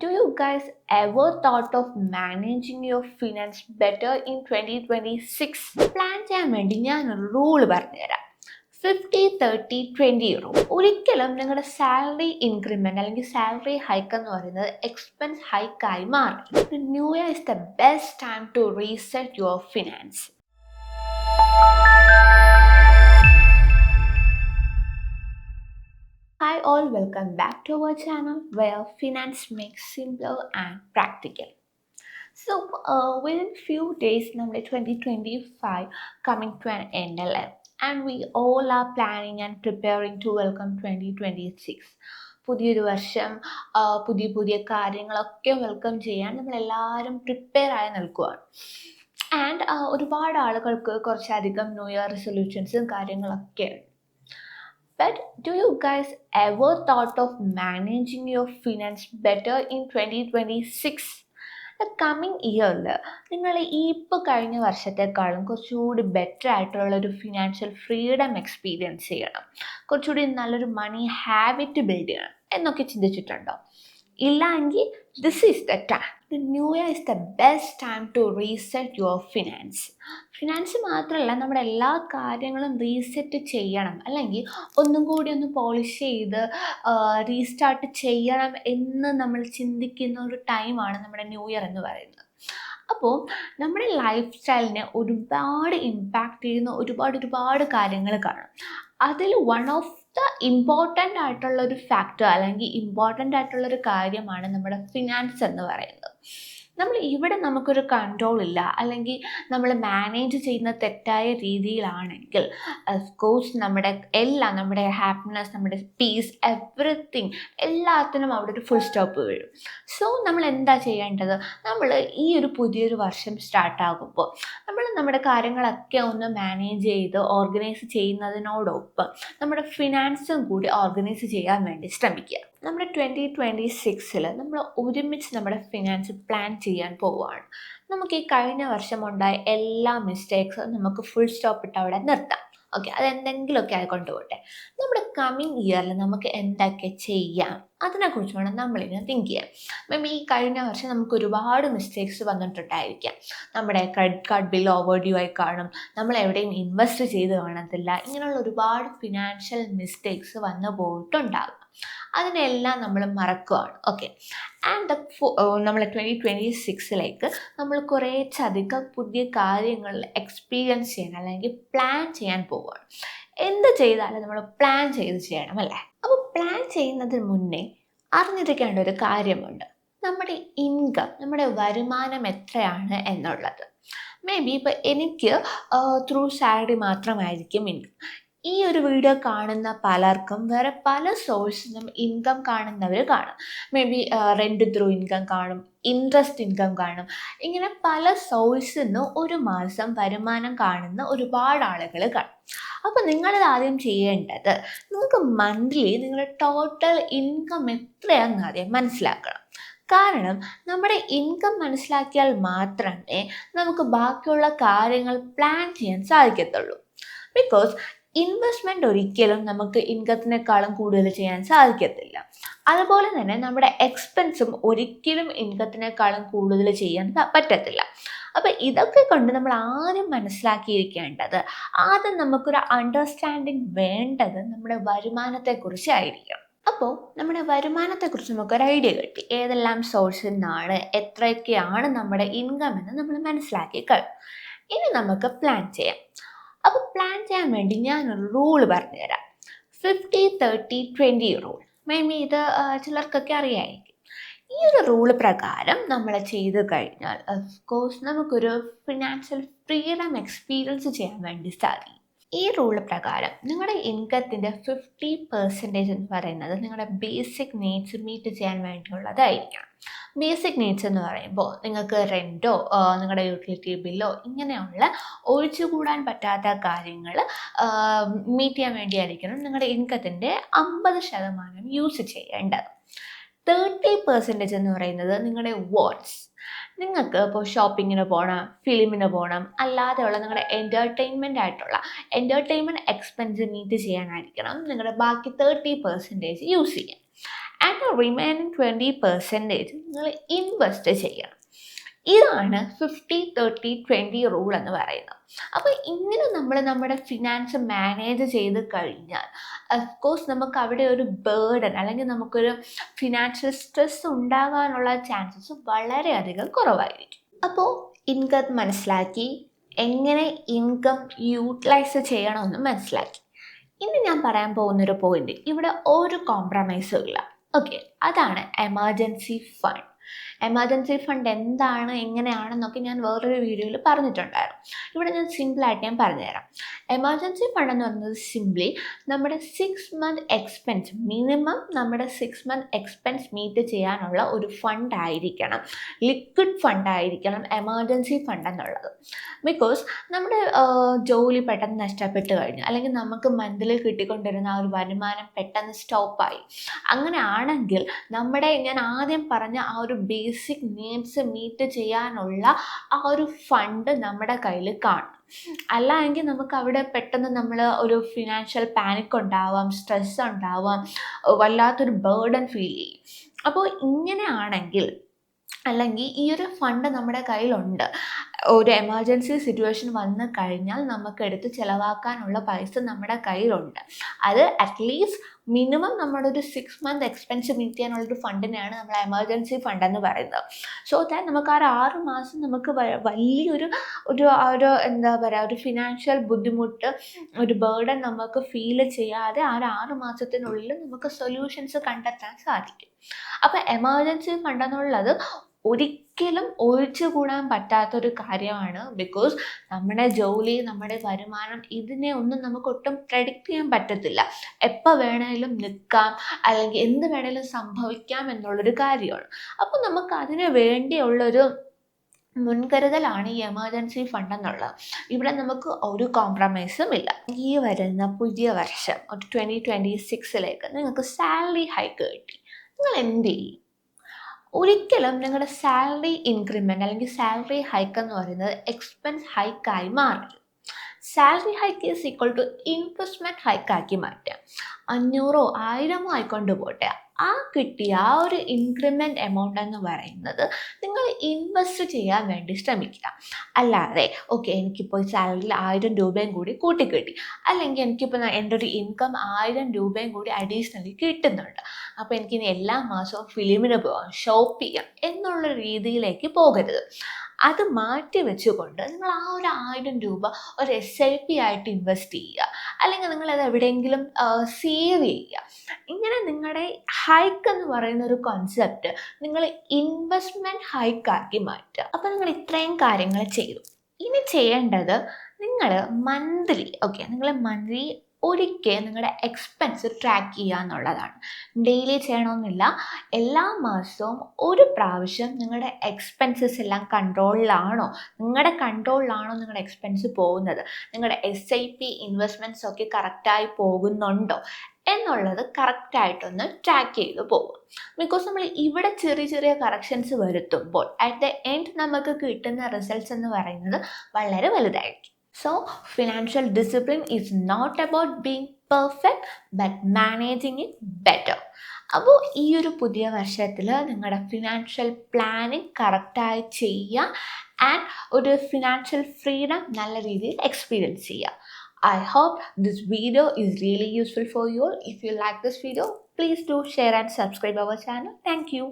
Do you guys ever thought of managing your finance better in 2026? Plan ചെയ്യാൻ വേണ്ടി ഞാനൊരു rule പറഞ്ഞുതരാം. 50-30-20 rule. ഒരിക്കലും നിങ്ങളുടെ സാലറി ഇൻക്രിമെന്റ് അല്ലെങ്കിൽ സാലറി ഹൈക്ക് എന്ന് പറയുന്നത് എക്സ്പെൻസ് ഹൈക്കായി മാറും. New year is the best time to reset your finance. Hi all, welcome back to our channel where finance makes simpler and practical. So within few days, number 2025 coming to an end, and we all are planning and preparing to welcome 2026. പുതിയൊരു വർഷം പുതിയ പുതിയ കാര്യങ്ങളൊക്കെ welcome ചെയ്യാൻ നമ്മളെല്ലാവരും prepare ആയി നിൽക്കുകയാണ്. And ഒരുപാട് ആളുകൾക്ക് കുറച്ചധികം ന്യൂ ഇയർ റെസൊല്യൂഷൻസും കാര്യങ്ങളൊക്കെ ഉണ്ട്. But do you guys ever thought of managing your finance better in 2026? The coming yearൽ നിങ്ങൾ ഈ ഇപ്പോൾ കഴിഞ്ഞ വർഷത്തെക്കാളും കുറച്ചുകൂടി ബെറ്റർ ആയിട്ടുള്ള ഒരു ഫിനാൻഷ്യൽ ഫ്രീഡം എക്സ്പീരിയൻസ് ചെയ്യണം, കുറച്ചുകൂടി നല്ലൊരു മണി ഹാബിറ്റ് ബിൽഡ് ചെയ്യണം എന്നൊക്കെ ചിന്തിച്ചിട്ടുണ്ടോ? ഇല്ല എങ്കിൽ this is the time. New year is the best time to reset your finance. Finance മാത്രമല്ല, നമ്മുടെ എല്ലാ കാര്യങ്ങളും റീസെറ്റ് ചെയ്യണം, അല്ലെങ്കിൽ ഒന്നും കൂടി ഒന്ന് പോളിഷ് ചെയ്ത് റീസ്റ്റാർട്ട് ചെയ്യണം എന്ന് നമ്മൾ ചിന്തിക്കുന്ന ഒരു ടൈമാണ് നമ്മുടെ ന്യൂ ഇയർ എന്ന് പറയുന്നത്. അപ്പോൾ നമ്മുടെ ലൈഫ് സ്റ്റൈലിനെ ഒരുപാട് ഇമ്പാക്റ്റ് ചെയ്യുന്ന ഒരുപാട് കാര്യങ്ങൾ കാണും. അതിൽ വൺ ഓഫ് ദ ഇമ്പോർട്ടൻ്റ് ആയിട്ടുള്ളൊരു ഫാക്ടർ അല്ലെങ്കിൽ ഇമ്പോർട്ടൻ്റ് ആയിട്ടുള്ളൊരു കാര്യമാണ് നമ്മുടെ ഫിനാൻസ് എന്ന് പറയുന്നത്. നമുക്കൊരു കൺട്രോൾ ഇല്ല, അല്ലെങ്കിൽ നമ്മൾ മാനേജ് ചെയ്യുന്ന തെറ്റായ രീതിയിലാണെങ്കിൽ അഫ്കോഴ്സ് നമ്മുടെ ഹാപ്പിനെസ്, നമ്മുടെ പീസ്, എവറിത്തിങ് എല്ലാത്തിനും അവിടെ ഒരു ഫുൾ സ്റ്റോപ്പ് വീഴും. സോ നമ്മൾ എന്താ ചെയ്യേണ്ടത്? നമ്മൾ ഈ ഒരു പുതിയൊരു വർഷം സ്റ്റാർട്ടാകുമ്പോൾ നമ്മുടെ കാര്യങ്ങളൊക്കെ ഒന്ന് മാനേജ് ചെയ്ത് ഓർഗനൈസ് ചെയ്യുന്നതിനോടൊപ്പം നമ്മുടെ ഫിനാൻസും കൂടി ഓർഗനൈസ് ചെയ്യാൻ വേണ്ടി ശ്രമിക്കുക. നമ്മുടെ 2026 നമ്മൾ ഒരുമിച്ച് നമ്മുടെ ഫിനാൻസ് പ്ലാൻ ചെയ്യാൻ പോവുകയാണ്. നമുക്ക് ഈ കഴിഞ്ഞ വർഷം ഉണ്ടായ എല്ലാ മിസ്റ്റേക്സും നമുക്ക് ഫുൾ സ്റ്റോപ്പ് ഇട്ട് അവിടെ നിർത്താം. ഓക്കെ, അതെന്തെങ്കിലുമൊക്കെ ആയിക്കൊണ്ട് പോട്ടെ. നമ്മുടെ കമ്മിങ് ഇയറിൽ നമുക്ക് എന്തൊക്കെ ചെയ്യാം അതിനെക്കുറിച്ച് വേണം നമ്മളിങ്ങനെ തിങ്ക് ചെയ്യാം. മേ ബി ഈ കഴിഞ്ഞ വർഷം നമുക്ക് ഒരുപാട് മിസ്റ്റേക്സ് വന്നിട്ടുണ്ടായിരിക്കാം. നമ്മുടെ credit card bill over due ആയി കാണും, നമ്മൾ എവിടെയും ഇൻവെസ്റ്റ് ചെയ്ത് കാണത്തില്ല, ഇങ്ങനെയുള്ള ഒരുപാട് ഫിനാൻഷ്യൽ മിസ്റ്റേക്സ് വന്നു പോയിട്ടുണ്ടാകും. അതിനെല്ലാം നമ്മൾ മറക്കുകയാണ്. ഓക്കെ, ആൻഡ് നമ്മൾ 2026 നമ്മൾ കുറേയധികം പുതിയ കാര്യങ്ങൾ എക്സ്പീരിയൻസ് ചെയ്യണം, അല്ലെങ്കിൽ പ്ലാൻ ചെയ്യാൻ പോവുകയാണ്. എന്ത് ചെയ്താലും നമ്മൾ പ്ലാൻ ചെയ്ത് ചെയ്യണം, അല്ലേ? അപ്പോൾ പ്ലാൻ ചെയ്യുന്നതിന് മുന്നേ അറിഞ്ഞിരിക്കേണ്ട ഒരു കാര്യമുണ്ട്. നമ്മുടെ ഇൻകം, നമ്മുടെ വരുമാനം എത്രയാണ് എന്നുള്ളത്. മേ ബി ഇപ്പോൾ എനിക്ക് ത്രൂ സാലറി മാത്രമായിരിക്കും ഇൻകം. ഈ ഒരു വീഡിയോ കാണുന്ന പലർക്കും വേറെ പല സോഴ്സിനും ഇൻകം കാണുന്നവർ കാണും. May be rent through income കാണും, ഇൻട്രസ്റ്റ് ഇൻകം കാണും. ഇങ്ങനെ പല സോഴ്സിൽ നിന്ന് ഒരു മാസം വരുമാനം കാണുന്ന ഒരുപാട് ആളുകൾ കാണും. അപ്പോൾ നിങ്ങളിത് ആദ്യം ചെയ്യേണ്ടത്, നിങ്ങൾക്ക് മന്ത്ലി നിങ്ങളുടെ ടോട്ടൽ ഇൻകം എത്രയാണെന്ന് ആദ്യം മനസ്സിലാക്കണം. കാരണം നമ്മുടെ ഇൻകം മനസ്സിലാക്കിയാൽ മാത്രമേ നമുക്ക് ബാക്കിയുള്ള കാര്യങ്ങൾ പ്ലാൻ ചെയ്യാൻ സാധിക്കത്തുള്ളൂ. ബിക്കോസ് ഇൻവെസ്റ്റ്മെൻറ്റ് ഒരിക്കലും നമുക്ക് ഇൻകത്തിനേക്കാളും കൂടുതൽ ചെയ്യാൻ സാധിക്കത്തില്ല. അതുപോലെ തന്നെ നമ്മുടെ എക്സ്പെൻസും ഒരിക്കലും ഇൻകത്തിനേക്കാളും കൂടുതൽ ചെയ്യാൻ പറ്റത്തില്ല. അപ്പോൾ ഇതൊക്കെ കൊണ്ട് നമ്മൾ ആദ്യം മനസ്സിലാക്കിയിരിക്കേണ്ടത്, ആദ്യം നമുക്കൊരു അണ്ടർസ്റ്റാൻഡിങ് വേണ്ടത് നമ്മുടെ വരുമാനത്തെക്കുറിച്ചായിരിക്കും. അപ്പോൾ നമ്മുടെ വരുമാനത്തെക്കുറിച്ച് നമുക്കൊരു ഐഡിയ കിട്ടി, ഏതെല്ലാം സോഴ്സിൽ നിന്നാണ്, എത്രയൊക്കെയാണ് നമ്മുടെ ഇൻകം എന്ന് നമ്മൾ മനസ്സിലാക്കി കഴിഞ്ഞു. ഇനി നമുക്ക് പ്ലാൻ ചെയ്യാം. അപ്പോൾ പ്ലാൻ ചെയ്യാൻ വേണ്ടി ഞാനൊരു റൂൾ പറഞ്ഞുതരാം. 50-30-20 റൂൾ. മേ ബി ഇത് ചിലർക്കൊക്കെ അറിയായിരിക്കും. ഈ ഒരു റൂൾ പ്രകാരം നമ്മൾ ചെയ്ത് കഴിഞ്ഞാൽ അഫ്കോഴ്സ് നമുക്കൊരു ഫിനാൻഷ്യൽ ഫ്രീഡം എക്സ്പീരിയൻസ് ചെയ്യാൻ വേണ്ടി സാധിക്കും. ഈ റൂൾ പ്രകാരം നിങ്ങളുടെ ഇൻകത്തിൻ്റെ 50% എന്ന് പറയുന്നത് നിങ്ങളുടെ ബേസിക് നീഡ്സ് മീറ്റ് ചെയ്യാൻ വേണ്ടിയുള്ളതായിരിക്കണം. ബേസിക് നീഡ്സ് എന്ന് പറയുമ്പോൾ നിങ്ങൾക്ക് റെൻറ്റോ നിങ്ങളുടെ യൂട്ടിലിറ്റി ബില്ലോ ഇങ്ങനെയുള്ള ഒഴിച്ചുകൂടാൻ പറ്റാത്ത കാര്യങ്ങൾ മീറ്റ് ചെയ്യാൻ വേണ്ടിയായിരിക്കണം നിങ്ങളുടെ ഇൻകത്തിൻ്റെ 50% യൂസ് ചെയ്യേണ്ടത്. 30% എന്ന് പറയുന്നത് നിങ്ങളുടെ വാണ്ട്സ്. നിങ്ങൾക്ക് ഇപ്പോൾ ഷോപ്പിങ്ങിന് പോകണം, ഫിലിമിന് പോകണം, അല്ലാതെയുള്ള നിങ്ങളുടെ എൻ്റർടൈൻമെൻറ്റ് എക്സ്പെൻസ് മീറ്റ് ചെയ്യാനായിരിക്കണം നിങ്ങളുടെ ബാക്കി 30% യൂസ് ചെയ്യാൻ. ആൻഡ് റിമൈനിങ് 20% നിങ്ങൾ ഇൻവെസ്റ്റ് ചെയ്യണം. ഇതാണ് 50-30-20 റൂൾ എന്ന് പറയുന്നത്. അപ്പോൾ ഇങ്ങനെ നമ്മൾ നമ്മുടെ ഫിനാൻസ് മാനേജ് ചെയ്ത് കഴിഞ്ഞാൽ അഫ്കോഴ്സ് നമുക്ക് അവിടെ ഒരു ബേർഡൻ അല്ലെങ്കിൽ നമുക്കൊരു ഫിനാൻഷ്യൽ സ്ട്രെസ് ഉണ്ടാകാനുള്ള ചാൻസസ് വളരെയധികം കുറവായിരിക്കും. അപ്പോൾ ഇൻകം മനസ്സിലാക്കി, എങ്ങനെ ഇൻകം യൂട്ടിലൈസ് ചെയ്യണമെന്ന് മനസ്സിലാക്കി. ഇനി ഞാൻ പറയാൻ പോകുന്നൊരു പോയിന്റ്, ഇവിടെ ഒരു കോംപ്രമൈസും ഇല്ല. ഓക്കെ, അതാണ് എമർജൻസി ഫണ്ട്. എമർജൻസി ഫണ്ട് എന്താണ്, എങ്ങനെയാണെന്നൊക്കെ ഞാൻ വേറൊരു വീഡിയോയിൽ പറഞ്ഞിട്ടുണ്ടായിരുന്നു. ഇവിടെ ഞാൻ സിമ്പിളായിട്ട് ഞാൻ പറഞ്ഞുതരാം. എമർജൻസി ഫണ്ട് എന്ന് പറയുന്നത് സിംപ്ലി നമ്മുടെ 6 month എക്സ്പെൻസ്, മിനിമം നമ്മുടെ 6 month എക്സ്പെൻസ് മീറ്റ് ചെയ്യാനുള്ള ഒരു ഫണ്ട് ആയിരിക്കണം, ലിക്വിഡ് ഫണ്ട് ആയിരിക്കണം എമർജൻസി ഫണ്ട് എന്നുള്ളത്. ബിക്കോസ് നമ്മുടെ ജോലി പെട്ടെന്ന് നഷ്ടപ്പെട്ട് കഴിഞ്ഞു, അല്ലെങ്കിൽ നമുക്ക് മന്ത്ലി കിട്ടിക്കൊണ്ടിരുന്ന ആ ഒരു വരുമാനം പെട്ടെന്ന് സ്റ്റോപ്പായി, അങ്ങനെ ആണെങ്കിൽ നമ്മുടെ ഞാൻ ആദ്യം പറഞ്ഞ ആ ഒരു ബേസിക് നീഡ്സ് മീറ്റ് ചെയ്യാനുള്ള ആ ഒരു ഫണ്ട് നമ്മുടെ കയ്യിൽ കാണും. അല്ല എങ്കിൽ നമുക്ക് അവിടെ പെട്ടെന്ന് നമ്മൾ ഒരു ഫിനാൻഷ്യൽ പാനിക് ഉണ്ടാവാം, സ്ട്രെസ് ഉണ്ടാവാം, വല്ലാത്തൊരു ബേർഡൻ ഫീൽ ചെയ്യും. അപ്പോൾ ഇങ്ങനെയാണെങ്കിൽ, അല്ലെങ്കിൽ ഈ ഒരു ഫണ്ട് നമ്മുടെ കയ്യിലുണ്ട്, ഒരു എമർജൻസി സിറ്റുവേഷൻ വന്നു കഴിഞ്ഞാൽ നമുക്ക് എടുത്ത് ചിലവാക്കാനുള്ള പൈസ നമ്മുടെ കയ്യിലുണ്ട്, അത് അറ്റ്ലീസ്റ്റ് മിനിമം നമ്മുടെ ഒരു 6 month എക്സ്പെൻസ് മീറ്റ് ചെയ്യാനുള്ളൊരു ഫണ്ടിനെയാണ് നമ്മൾ എമർജൻസി ഫണ്ട് എന്ന് പറയുന്നത്. സോ ദാറ്റ് നമുക്ക് ആ 6 മാസം നമുക്ക് വലിയൊരു ഒരു എന്താ പറയുക, ഒരു ഫിനാൻഷ്യൽ ബുദ്ധിമുട്ട്, ഒരു ബേർഡൻ നമുക്ക് ഫീൽ ചെയ്യാതെ ആ ഒരു 6 മാസത്തിനുള്ളിൽ നമുക്ക് സൊല്യൂഷൻസ് കണ്ടെത്താൻ സാധിക്കും. അപ്പോൾ എമർജൻസി ഫണ്ട് എന്നുള്ളത് ഒരിക്കലും ഒഴിച്ചുകൂടാൻ പറ്റാത്തൊരു കാര്യമാണ്. ബിക്കോസ് നമ്മുടെ ജോലി, നമ്മുടെ വരുമാനം, ഇതിനെ ഒന്നും നമുക്ക് ഒട്ടും പ്രെഡിക്റ്റ് ചെയ്യാൻ പറ്റത്തില്ല. എപ്പോൾ വേണേലും നിൽക്കാം, അല്ലെങ്കിൽ എന്ത് വേണേലും സംഭവിക്കാം എന്നുള്ളൊരു കാര്യമാണ്. അപ്പോൾ നമുക്ക് അതിന് വേണ്ടിയുള്ളൊരു മുൻകരുതലാണ് ഈ എമർജൻസി ഫണ്ട് എന്നുള്ളത്. ഇവിടെ നമുക്ക് ഒരു കോംപ്രമൈസും ഇല്ല. ഈ വരുന്ന പുതിയ വർഷം ഒരു 2026 നിങ്ങൾക്ക് സാലറി ഹൈക്ക് കിട്ടി, നിങ്ങൾ എന്ത് ചെയ്യും? ഒരിക്കലും നിങ്ങളുടെ സാലറി ഇൻക്രിമെൻ്റ് അല്ലെങ്കിൽ സാലറി ഹൈക്ക് എന്ന് പറയുന്നത് എക്സ്പെൻസ് ഹൈക്കായി മാറില്ല. Salary hike is equal to investment ഹൈക്കാക്കി മാറ്റുക. 500 1000 ആയിക്കൊണ്ട് പോട്ടെ, ആ കിട്ടിയ ആ ഒരു ഇൻക്രിമെൻ്റ് എമൗണ്ട് എന്ന് പറയുന്നത് നിങ്ങൾ ഇൻവെസ്റ്റ് ചെയ്യാൻ വേണ്ടി ശ്രമിക്കുക. അല്ലാതെ ഓക്കെ എനിക്കിപ്പോൾ സാലറിയിൽ 1000 രൂപയും കൂടി കൂട്ടിക്കിട്ടി, അല്ലെങ്കിൽ എനിക്കിപ്പോൾ എൻ്റെ ഒരു ഇൻകം 1000 രൂപയും കൂടി അഡീഷണലി കിട്ടുന്നുണ്ട്, അപ്പോൾ എനിക്കിനി എല്ലാ മാസവും ഫിലിമിന് പോകാം, ഷോപ്പ് ചെയ്യാം എന്നുള്ള രീതിയിലേക്ക് പോകരുത്. അത് മാറ്റി വെച്ചുകൊണ്ട് നിങ്ങൾ ആ ഒരു 1000 രൂപ ഒരു SIP ആയിട്ട് ഇൻവെസ്റ്റ് ചെയ്യുക, അല്ലെങ്കിൽ നിങ്ങളത് എവിടെയെങ്കിലും സേവ് ചെയ്യുക. ഇങ്ങനെ നിങ്ങളുടെ ഹൈക്ക് എന്ന് പറയുന്ന ഒരു കോൺസെപ്റ്റ് നിങ്ങൾ ഇൻവെസ്റ്റ്മെൻറ്റ് ഹൈക്കാക്കി മാറ്റുക. അപ്പോൾ നിങ്ങൾ ഇത്രയും കാര്യങ്ങൾ ചെയ്തു. ഇനി ചെയ്യേണ്ടത് നിങ്ങൾ മന്ത്ലി ഒരിക്കൽ നിങ്ങളുടെ എക്സ്പെൻസ് ട്രാക്ക് ചെയ്യുക എന്നുള്ളതാണ്. ഡെയിലി ചെയ്യണമെന്നില്ല, എല്ലാ മാസവും ഒരു പ്രാവശ്യം നിങ്ങളുടെ എക്സ്പെൻസസ് എല്ലാം നിങ്ങളുടെ കൺട്രോളിലാണോ നിങ്ങളുടെ എക്സ്പെൻസ് പോകുന്നത്, നിങ്ങളുടെ SIP ഇൻവെസ്റ്റ്മെൻറ്റ്സ് ഒക്കെ കറക്റ്റായി പോകുന്നുണ്ടോ എന്നുള്ളത് കറക്റ്റായിട്ടൊന്ന് ട്രാക്ക് ചെയ്ത് പോകും. ബിക്കോസ് നമ്മൾ ഇവിടെ ചെറിയ ചെറിയ കറക്ഷൻസ് വരുത്തുമ്പോൾ അറ്റ് ദ എൻഡ് നമുക്ക് കിട്ടുന്ന റിസൾട്ട്സ് എന്ന് പറയുന്നത് വളരെ വലുതായിരിക്കും. So, financial discipline is not about being perfect but managing it better. അപ്പോൾ ഈ ഒരു പുതിയ വർഷത്തിൽ നിങ്ങളുടെ ഫിനാൻഷ്യൽ പ്ലാനിങ് കറക്റ്റായി ചെയ്യുക ആൻഡ് ഒരു ഫിനാൻഷ്യൽ ഫ്രീഡം നല്ല രീതിയിൽ എക്സ്പീരിയൻസ് ചെയ്യുക. I hope this video is really useful for you all. If you like this video, please do share and subscribe our channel. Thank you.